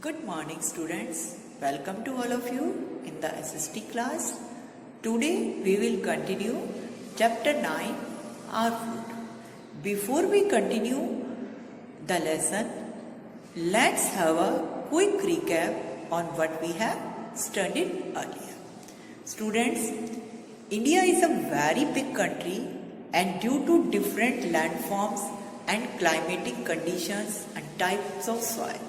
Good morning students. Welcome to all of you in the SST class. Today we will continue chapter 9 Our Food. Before we continue the lesson, let's have a quick recap on what we have studied earlier. Students, India is a very big country and due to different landforms and climatic conditions and types of soil,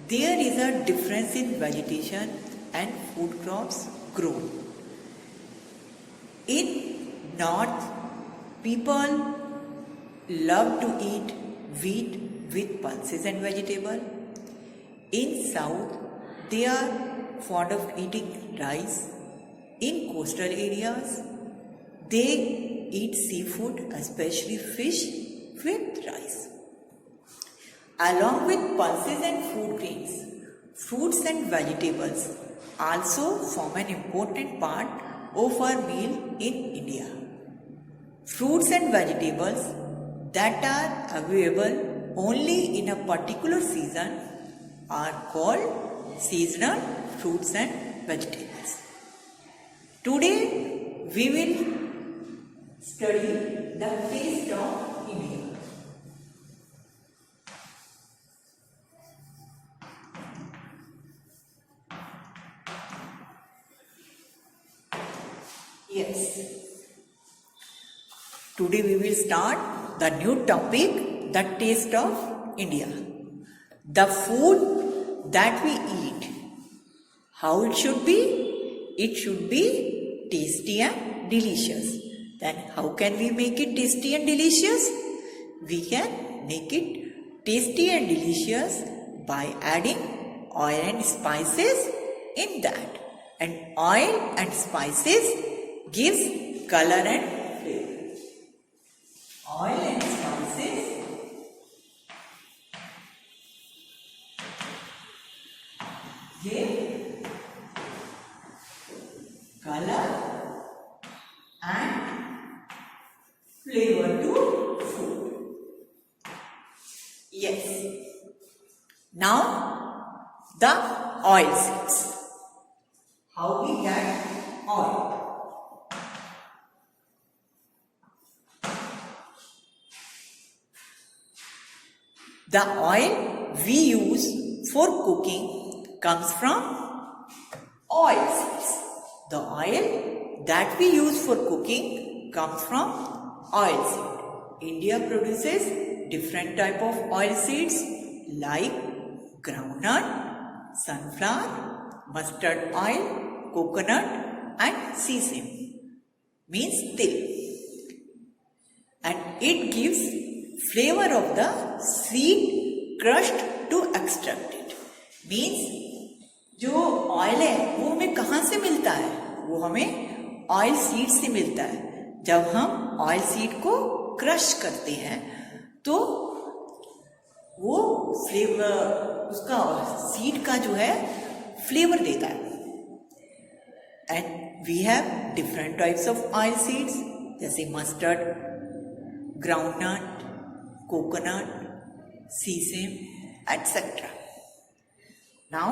there is a difference in vegetation and food crops grown. In North, people love to eat wheat with pulses and vegetable. In South, they are fond of eating rice. In coastal areas, they eat seafood, especially fish, with rice. Along with pulses and food grains, fruits and vegetables also form an important part of our meal in India. Fruits and vegetables that are available only in a particular season are called seasonal fruits and vegetables. Today we will study the taste of India. Yes. Today we will start the new topic, the taste of India. The food that we eat. How it should be? It should be tasty and delicious. Then how can we make it tasty and delicious? We can make it tasty and delicious by adding oil and spices in that. And oil and spices gives color and flavor. Oil and spices give color and flavor to food. Yes. Now the oil seeds. How we get oil? The oil we use for cooking comes from oil seeds. The oil that we use for cooking comes from oil seed. India produces different type of oil seeds like groundnut, sunflower, mustard oil, coconut and sesame. Means til. And it gives flavor of the seed crushed to extract it. Means जो oil है वो हमें कहाँ से मिलता है? वो हमें ऑयल सीड से मिलता है. जब हम ऑयल सीड को क्रश करते हैं तो वो फ्लेवर उसका सीड का जो है फ्लेवर देता है. And we have different types of oil seeds जैसे mustard, groundnut, coconut, sesame, etc. Now,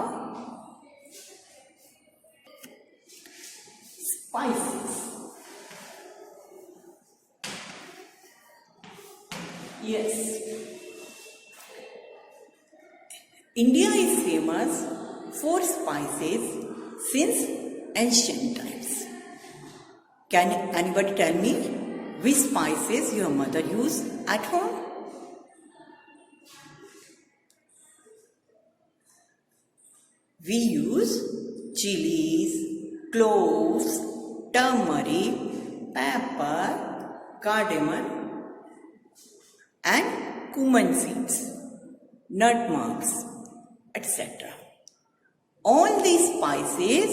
spices. Yes. India is famous for spices since ancient times. Can anybody tell me which spices your mother used at home? We use chilies, cloves, turmeric, pepper, cardamom and cumin seeds, nutmegs, etc. All these spices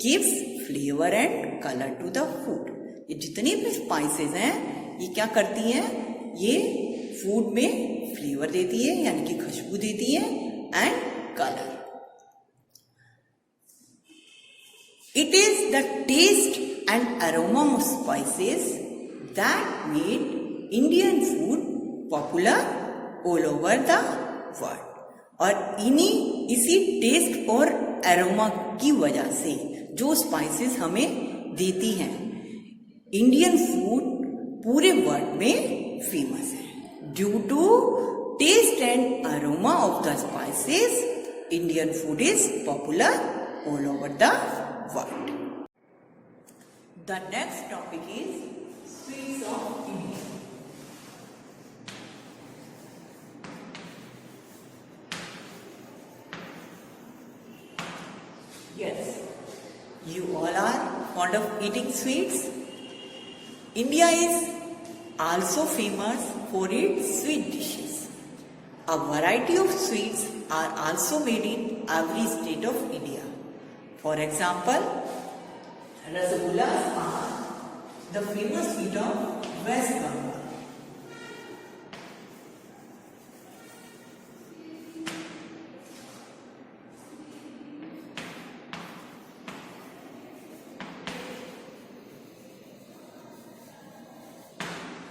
gives flavor and color to the food. ये जितनी भी spices हैं ये क्या करती हैं? ये food में फ्लेवर देती है यानी कि खुशबू देती है and colour. It is the taste and aroma of spices that made Indian food popular all over the world. और इसी टेस्ट और एरोमा की वजह से जो स्पाइसेस हमें देती हैं, इंडियन फूड पूरे वर्ल्ड में फेमस है। Due to taste and aroma of the spices, Indian food is popular all over the world. The next topic is sweets of India. Yes, you all are fond of eating sweets. India is also famous for its sweet dishes. A variety of sweets are also made in every state of India. For example, rasagullas are the famous sweet of West Bengal.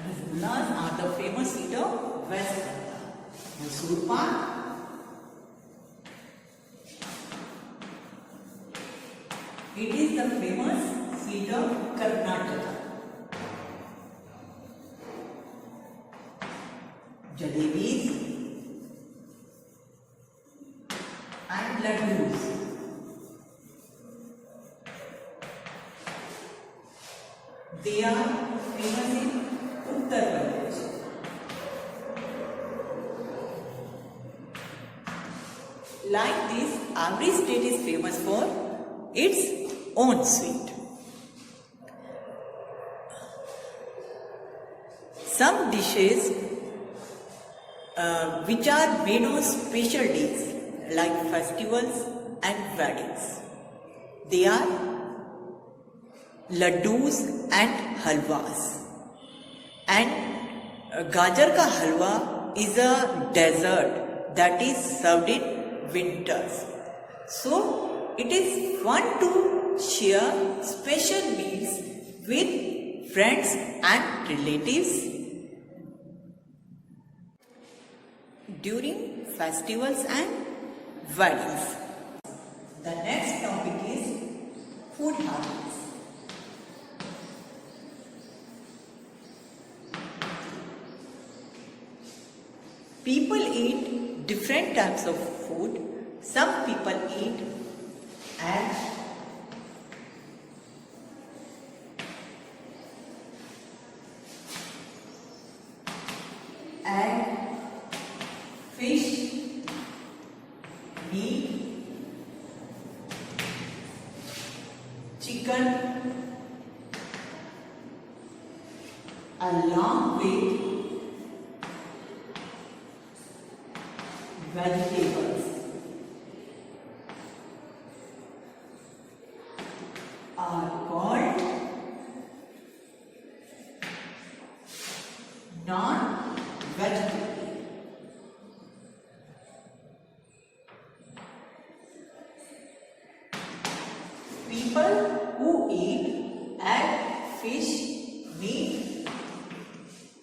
Rasagullas are the famous sweet of West Bengal. Mysore pak, it is the famous sweet of Karnataka. Jalebis and laddus, they are famous in Uttar Pradesh. Like this, every state is famous for its own sweet. Some dishes which are made on special days like festivals and weddings, they are laddus and halwas. And gajar ka halwa is a dessert that is served in winters. So it is fun to share special meals with friends and relatives during festivals and weddings. The next topic is food habits. People eat different types of food. Some people eat egg, fish, meat, chicken, along with vegetables are called non-vegetarian. People who eat egg, fish, meat,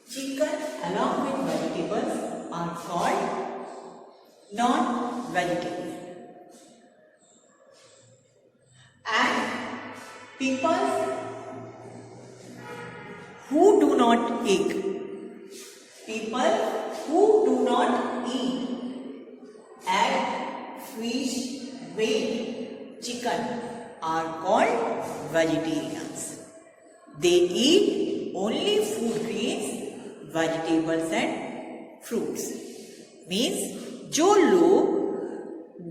chicken along with vegetables are called non-vegetarian. And people who do not eat egg, fish, meat, chicken are called vegetarians. They eat only food grains, vegetables and fruits. Means जो लोग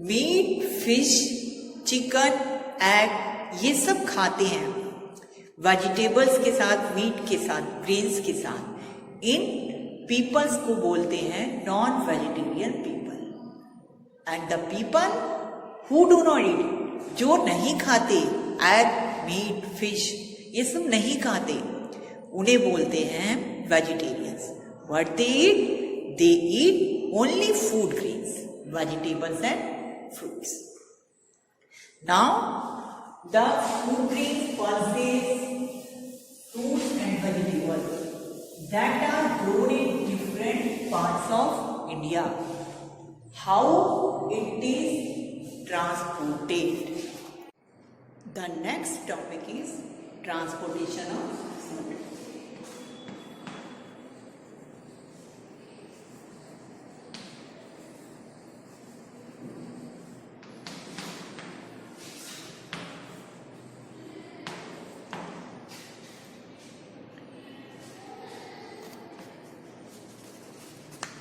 meet, fish, chicken, egg ये सब खाते हैं vegetables के साथ, meet के साथ, ग्रेन्स के साथ, इन पीपल्स को बोलते हैं non vegetarian people. And the people who do not eat, जो नहीं खाते एग, मीट, फिश ये सब नहीं खाते, उन्हें बोलते हैं vegetarians. What they eat? They eat only food grains, vegetables and fruits. Now, the food grains pulses, fruits and vegetables that are grown in different parts of India how it is transported. The next topic is transportation of food.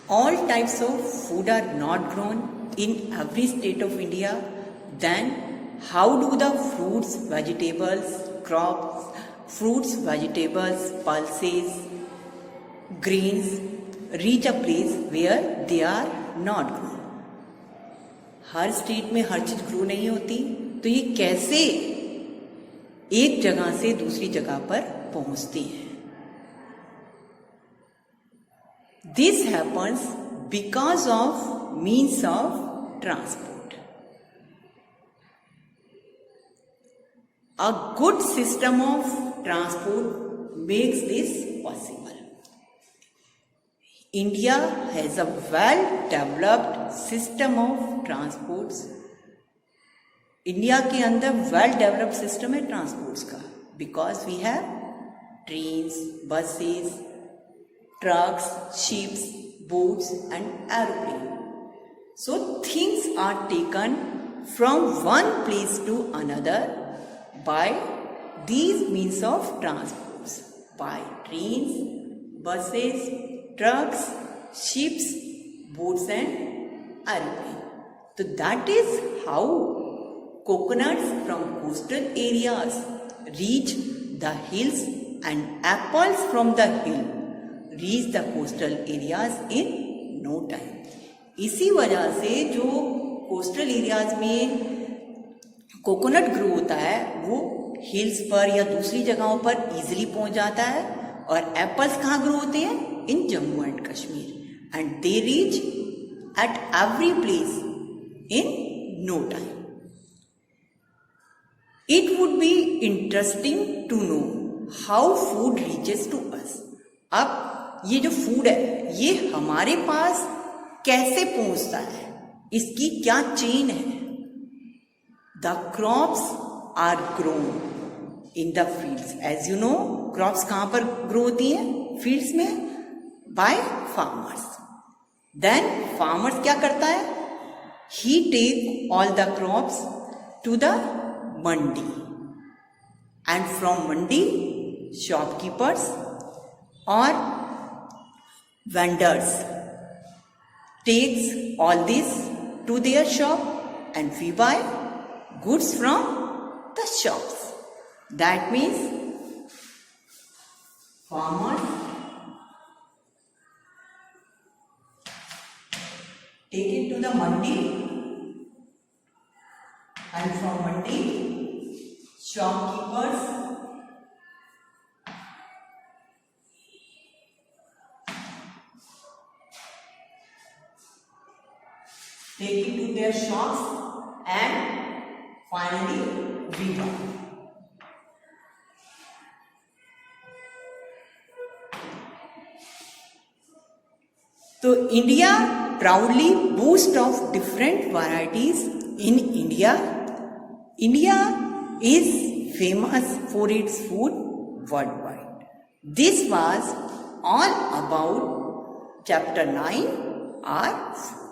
All types of food are not grown in every state of India. Then how do the fruits, vegetables, crops, pulses, grains reach a place where they are not grown? Her state में हर चीज grow नहीं होती, तो ये कैसे एक जगह से दूसरी जगह पर पहुंचती हैं? This happens because of means of transport. A good system of transport makes this possible. India has a well-developed system of transports. India के अंदर वेल डेवलप्ड सिस्टम है ट्रांसपोर्ट्स का, because we have trains, buses, trucks, ships, boats and aeroplane. So things are taken from one place to another by these means of transports, by trains, buses, trucks, ships, boats and aeroplane. So that is how coconuts from coastal areas reach the hills and apples from the hill reach the coastal areas in no time. इसी वजह से जो coastal areas में coconut grow होता है वो hills पर या दूसरी जगहों पर इजीली पहुंच जाता है, और एप्पल्स कहाँ ग्रो होते हैं? In Jammu and Kashmir, and they reach at every place in no time. It would be interesting to know how food reaches to us. अब ये जो फूड है ये हमारे पास कैसे पहुंचता है, इसकी क्या चेन है? The crops are grown in the fields. As you know, crops कहां पर ग्रो होती हैं? फील्ड्स में, बाय फार्मर्स. देन फार्मर्स क्या करता है? He take all the crops to the mandi, and from mandi shopkeepers और vendors takes all this to their shop, and we buy goods from the shops. That means farmers take it to the mandi, and from mandi shopkeepers take it to their shops, and finally we buy. So India proudly boasts of different varieties in India. India is famous for its food worldwide. This was all about chapter 9, our food.